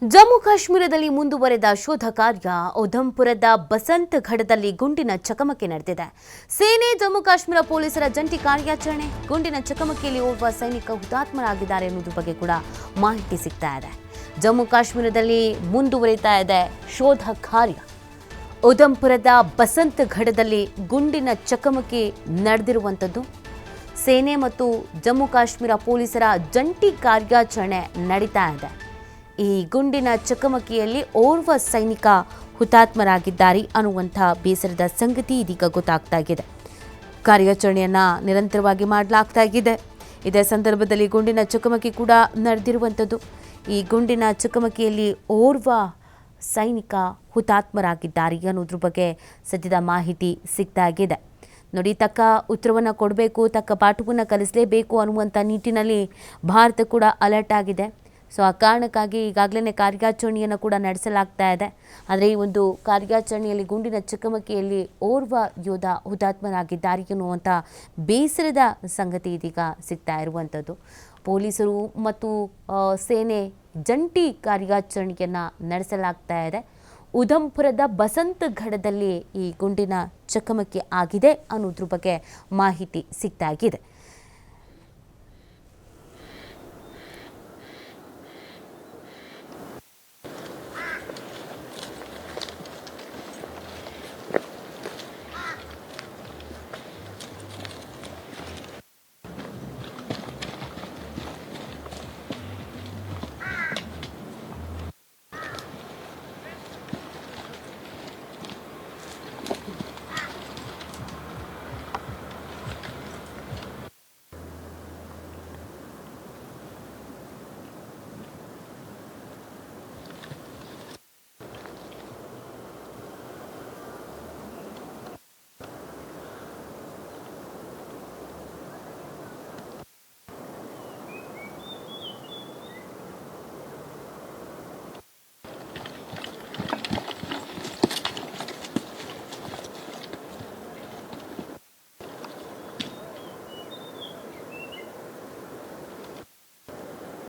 ಜಮ್ಮು ಕಾಶ್ಮೀರದಲ್ಲಿ ಮುಂದುವರೆದ ಶೋಧ ಕಾರ್ಯ. ಉಧಂಪುರದ ಬಸಂತಗಢದಲ್ಲಿ ಗುಂಡಿನ ಚಕಮಕಿ ನಡೆದಿದೆ. ಸೇನೆ ಜಮ್ಮು ಕಾಶ್ಮೀರ ಪೊಲೀಸರ ಜಂಟಿ ಕಾರ್ಯಾಚರಣೆ. ಗುಂಡಿನ ಚಕಮಕಿಯಲ್ಲಿ ಓರ್ವ ಸೈನಿಕ ಹುತಾತ್ಮರಾಗಿದ್ದಾರೆ ಎನ್ನುವುದರ ಬಗ್ಗೆ ಕೂಡ ಮಾಹಿತಿ ಸಿಗ್ತಾ ಇದೆ. ಜಮ್ಮು ಕಾಶ್ಮೀರದಲ್ಲಿ ಮುಂದುವರಿತಾ ಇದೆ ಶೋಧ ಕಾರ್ಯ. ಉಧಂಪುರದ ಬಸಂತಗಢದಲ್ಲಿ ಗುಂಡಿನ ಚಕಮಕಿ ನಡೆದಿರುವಂಥದ್ದು. ಸೇನೆ ಮತ್ತು ಜಮ್ಮು ಕಾಶ್ಮೀರ ಪೊಲೀಸರ ಜಂಟಿ ಕಾರ್ಯಾಚರಣೆ ನಡೀತಾ ಇದೆ. ಈ ಗುಂಡಿನ ಚಕಮಕಿಯಲ್ಲಿ ಓರ್ವ ಸೈನಿಕ ಹುತಾತ್ಮರಾಗಿದ್ದಾರೆ ಅನ್ನುವಂಥ ಬೇಸರದ ಸಂಗತಿ ಇದೀಗ ಗೊತ್ತಾಗ್ತಾ ಇದೆ. ಕಾರ್ಯಾಚರಣೆಯನ್ನು ನಿರಂತರವಾಗಿ ಮಾಡಲಾಗ್ತಾ ಇದೆ. ಇದೇ ಸಂದರ್ಭದಲ್ಲಿ ಗುಂಡಿನ ಚಕಮಕಿ ಕೂಡ ನಡೆದಿರುವಂಥದ್ದು. ಈ ಗುಂಡಿನ ಚಕಮಕಿಯಲ್ಲಿ ಓರ್ವ ಸೈನಿಕ ಹುತಾತ್ಮರಾಗಿದ್ದಾರೆ ಅನ್ನೋದ್ರ ಬಗ್ಗೆ ಸದ್ಯದ ಮಾಹಿತಿ ಸಿಗ್ತಾ ಇದೆ. ನೋಡಿ, ತಕ್ಕ ಉತ್ತರವನ್ನು ಕೊಡಬೇಕು, ತಕ್ಕ ಪಾಠವನ್ನು ಕಲಿಸಲೇಬೇಕು ಅನ್ನುವಂಥ ನಿಟ್ಟಿನಲ್ಲಿ ಭಾರತ ಕೂಡ ಅಲರ್ಟ್ ಆಗಿದೆ. ಸೊ ಆ ಕಾರಣಕ್ಕಾಗಿ ಈಗಾಗಲೇ ಕಾರ್ಯಾಚರಣೆಯನ್ನು ಕೂಡ ನಡೆಸಲಾಗ್ತಾ ಇದೆ. ಆದರೆ ಈ ಒಂದು ಕಾರ್ಯಾಚರಣೆಯಲ್ಲಿ ಗುಂಡಿನ ಚಕಮಕಿಯಲ್ಲಿ ಓರ್ವ ಯೋಧ ಹುತಾತ್ಮರಾಗಿದ್ದಾರೆ ಎನ್ನುವಂಥ ಬೇಸರದ ಸಂಗತಿ ಇದೀಗ ಸಿಗ್ತಾ ಇರುವಂಥದ್ದು. ಪೊಲೀಸರು ಮತ್ತು ಸೇನೆ ಜಂಟಿ ಕಾರ್ಯಾಚರಣೆಯನ್ನು ನಡೆಸಲಾಗ್ತಾ ಇದೆ. ಉಧಂಪುರದ ಬಸಂತಗಢದಲ್ಲಿ ಈ ಗುಂಡಿನ ಚಕಮಕಿ ಆಗಿದೆ ಅನ್ನೋದ್ರ ಬಗ್ಗೆ ಮಾಹಿತಿ ಸಿಗ್ತಾ ಇದೆ.